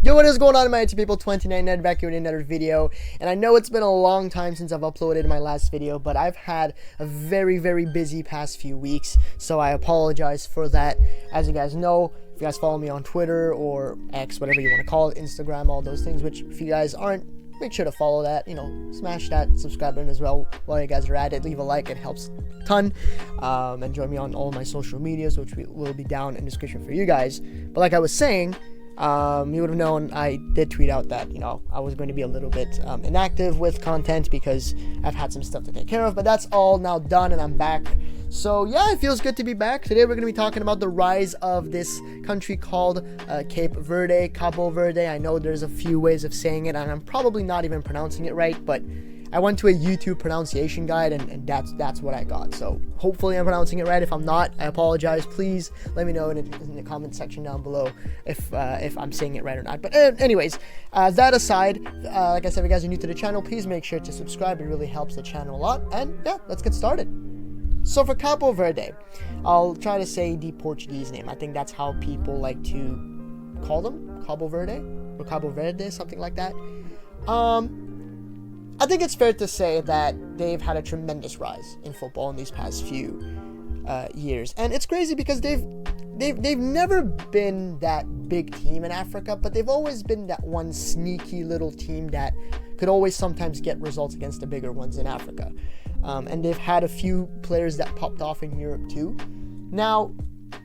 Yo, what is going on, my people? 29 Ned back here with another video, and I know it's been a long time since I've uploaded my last video, but I've had a very busy past few weeks, so I apologize for that. As you guys know, if you guys follow me on Twitter or X, whatever you want to call it, Instagram, all those things, which if you guys aren't, make sure to follow that, smash that subscribe button as well while you guys are at it. Leave a like, it helps a ton. And join me on all my social medias, which will be down in the description for you guys. But like I was saying, you would have known I did tweet out that I was going to be a little bit inactive with content because I've had some stuff to take care of, but that's all now done and I'm back. So yeah, it feels good to be back. Today we're going to be talking about the rise of this country called Cape Verde, Cabo Verde. I know there's a few ways of saying it and I'm probably not even pronouncing it right, but I went to a YouTube pronunciation guide and that's what I got. So hopefully I'm pronouncing it right. If I'm not, I apologize. Please let me know in the comment section down below if I'm saying it right or not. But anyways, that aside, like I said, if you guys are new to the channel, please make sure to subscribe. It really helps the channel a lot. And yeah, let's get started. So for Cabo Verde, I'll try to say the Portuguese name. I think that's how people like to call them, Cabo Verde or Cabo Verde, something like that. I think it's fair to say that they've had a tremendous rise in football in these past few years, and it's crazy because they've never been that big team in Africa, but they've always been that one sneaky little team that could always sometimes get results against the bigger ones in Africa. And they've had a few players that popped off in Europe too. Now,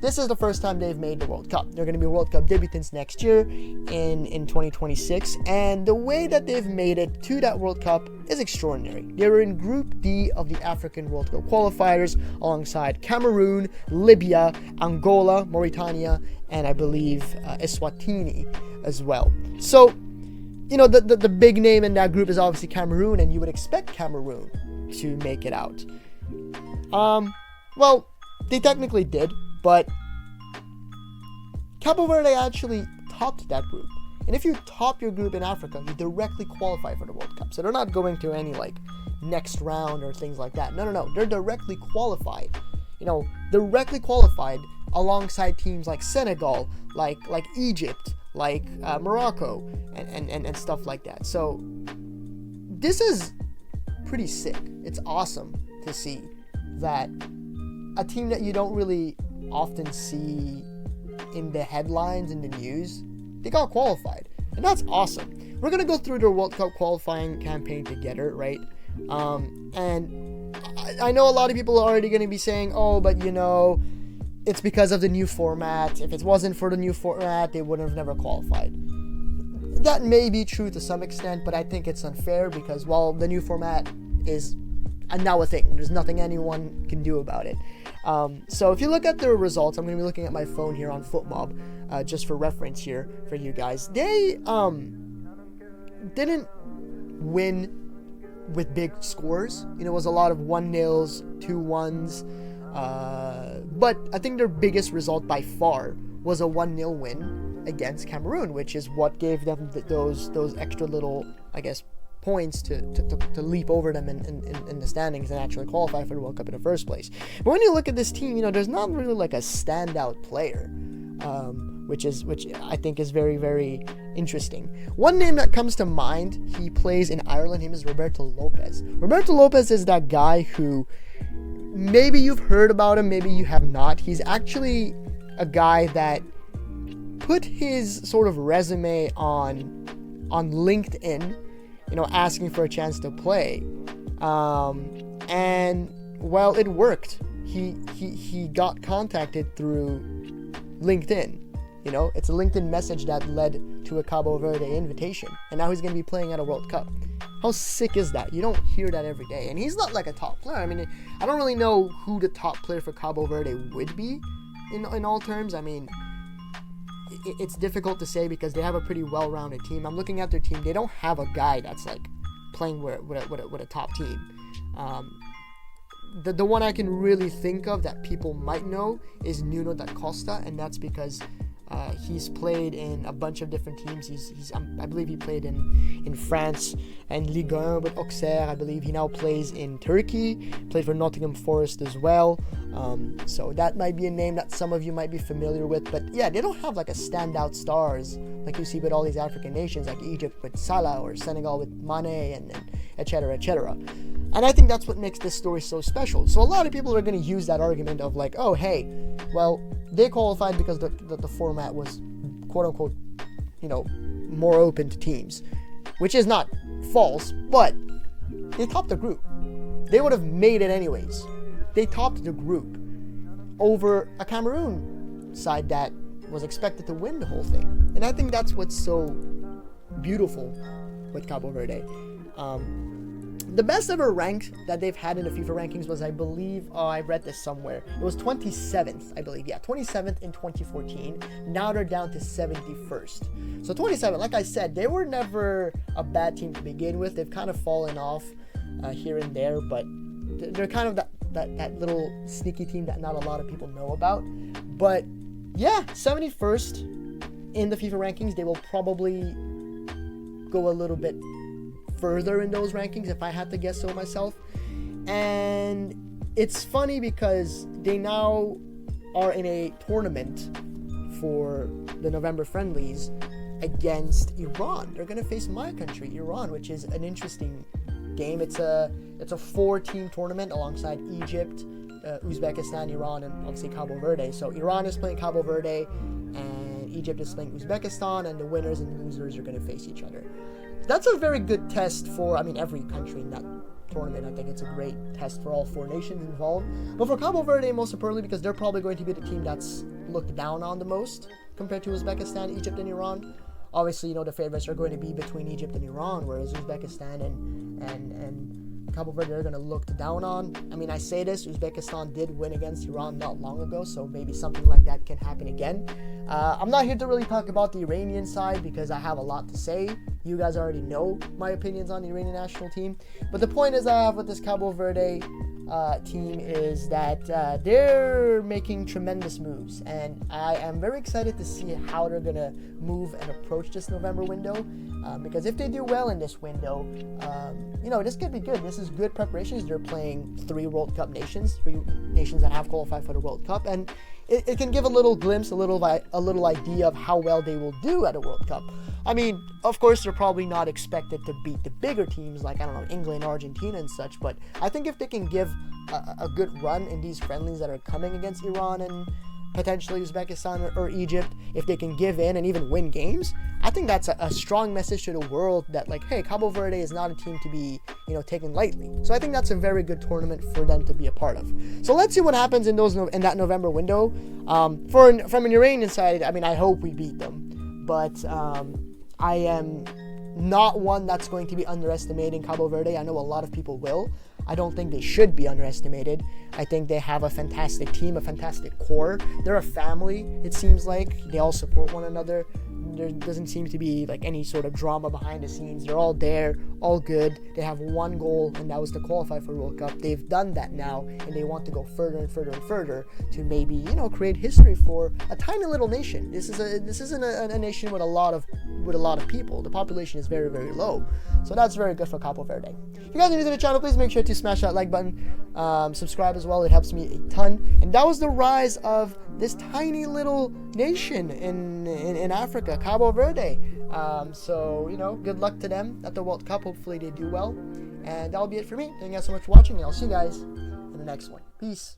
this is the first time they've made the World Cup. They're going to be World Cup debutants next year in 2026. And the way that they've made it to that World Cup is extraordinary. They were in Group D of the African World Cup qualifiers alongside Cameroon, Libya, Angola, Mauritania, and I believe Eswatini as well. So, the big name in that group is obviously Cameroon, and you would expect Cameroon to make it out. Well, they technically did, but Cabo Verde actually topped that group. And if you top your group in Africa, you directly qualify for the World Cup. So they're not going to any next round or things like that. No. They're directly qualified. Directly qualified alongside teams like Senegal, like Egypt, like Morocco, and stuff like that. So this is pretty sick. It's awesome to see that a team that you don't really often see in the headlines, in the news, they got qualified, and that's awesome. We're gonna go through the World Cup qualifying campaign together, right? And I know a lot of people are already gonna be saying, oh, but it's because of the new format. If it wasn't for the new format, they would have never qualified. That may be true to some extent, but I think it's unfair because, well, the new format is now a thing. There's nothing anyone can do about it. So if you look at the results, I'm going to be looking at my phone here on FootMob, just for reference here for you guys. They didn't win with big scores. It was a lot of 1-0s, 2-1s. But I think their biggest result by far was a 1-0 win against Cameroon, which is what gave them those extra little, I guess, points to leap over them in the standings and actually qualify for the World Cup in the first place. But when you look at this team, there's not really a standout player, which I think is very interesting. One name that comes to mind, he plays in Ireland. His name is Roberto Lopez. Roberto Lopez is that guy who maybe you've heard about him, maybe you have not. He's actually a guy that put his sort of resume on LinkedIn, asking for a chance to play, and well, it worked. He got contacted through LinkedIn. It's a LinkedIn message that led to a Cabo Verde invitation, and now he's going to be playing at a World Cup. How sick is that? You don't hear that every day, and he's not like a top player. I mean, I don't really know who the top player for Cabo Verde would be in all terms. I mean, it's difficult to say because they have a pretty well-rounded team. I'm looking at their team. They don't have a guy that's playing with a top team. The one I can really think of that people might know is Nuno da Costa, and that's because he's played in a bunch of different teams. I believe he played in France and Ligue 1 with Auxerre. I believe he now plays in Turkey, played for Nottingham Forest as well. So that might be a name that some of you might be familiar with. But yeah, they don't have like a standout stars like you see with all these African nations, like Egypt with Salah or Senegal with Mane, and etc., etc. And I think that's what makes this story so special. So a lot of people are going to use that argument of like, oh, hey, well, they qualified because the format was, quote unquote, more open to teams, which is not false, but they topped the group. They would have made it anyways. They topped the group over a Cameroon side that was expected to win the whole thing. And I think that's what's so beautiful with Cabo Verde. The best ever ranked that they've had in the FIFA rankings was, I believe, I read this somewhere. It was 27th, I believe. Yeah, 27th in 2014. Now they're down to 71st. So 27, like I said, they were never a bad team to begin with. They've kind of fallen off here and there, but they're kind of that little sneaky team that not a lot of people know about. But yeah, 71st in the FIFA rankings. They will probably go a little bit further in those rankings if I had to guess so myself. And it's funny because they now are in a tournament for the November friendlies against Iran. They're going to face my country, Iran, which is an interesting game. It's a 4-team tournament alongside Egypt, Uzbekistan, Iran, and obviously Cabo Verde. So Iran is playing Cabo Verde and Egypt is playing Uzbekistan, and the winners and losers are going to face each other. That's a very good test for, every country in that tournament. I think it's a great test for all 4 nations involved. But for Cabo Verde, most importantly, because they're probably going to be the team that's looked down on the most compared to Uzbekistan, Egypt, and Iran. Obviously, the favorites are going to be between Egypt and Iran, whereas Uzbekistan and Cabo Verde are going to look down on. I say this, Uzbekistan did win against Iran not long ago, so maybe something like that can happen again. I'm not here to really talk about the Iranian side because I have a lot to say. You guys already know my opinions on the Iranian national team. But the point is I have with this Cabo Verde team is that they're making tremendous moves, and I am very excited to see how they're going to move and approach this November window, because if they do well in this window, this could be good. This is good preparations. They're playing 3 World Cup nations, 3 nations that have qualified for the World Cup, and it can give a little glimpse, a little idea of how well they will do at a World Cup. Of course, they're probably not expected to beat the bigger teams like, England, Argentina, and such, but I think if they can give a good run in these friendlies that are coming against Iran and potentially Uzbekistan or Egypt, if they can give in and even win games, I think that's a strong message to the world that, like, hey, Cabo Verde is not a team to be, taken lightly. So I think that's a very good tournament for them to be a part of. So let's see what happens in that November window. From an Iranian side, I hope we beat them, but I am not one that's going to be underestimating Cabo Verde. I know a lot of people will. I don't think they should be underestimated. I think they have a fantastic team, a fantastic core. They're a family, it seems like. They all support one another. There doesn't seem to be like any sort of drama behind the scenes. They're all there, all good. They have one goal, and that was to qualify for World Cup. They've done that now, and they want to go further and further and further to maybe, create history for a tiny little nation. This isn't a nation with a lot of people. The population is very, very low. So that's very good for Cabo Verde. If you guys are new to the channel, please make sure to smash that like button. Subscribe as well. It helps me a ton. And that was the rise of this tiny little nation in Africa, Cabo Verde. So, good luck to them at the World Cup. Hopefully they do well. And that'll be it for me. Thank you guys so much for watching, and I'll see you guys in the next one. Peace.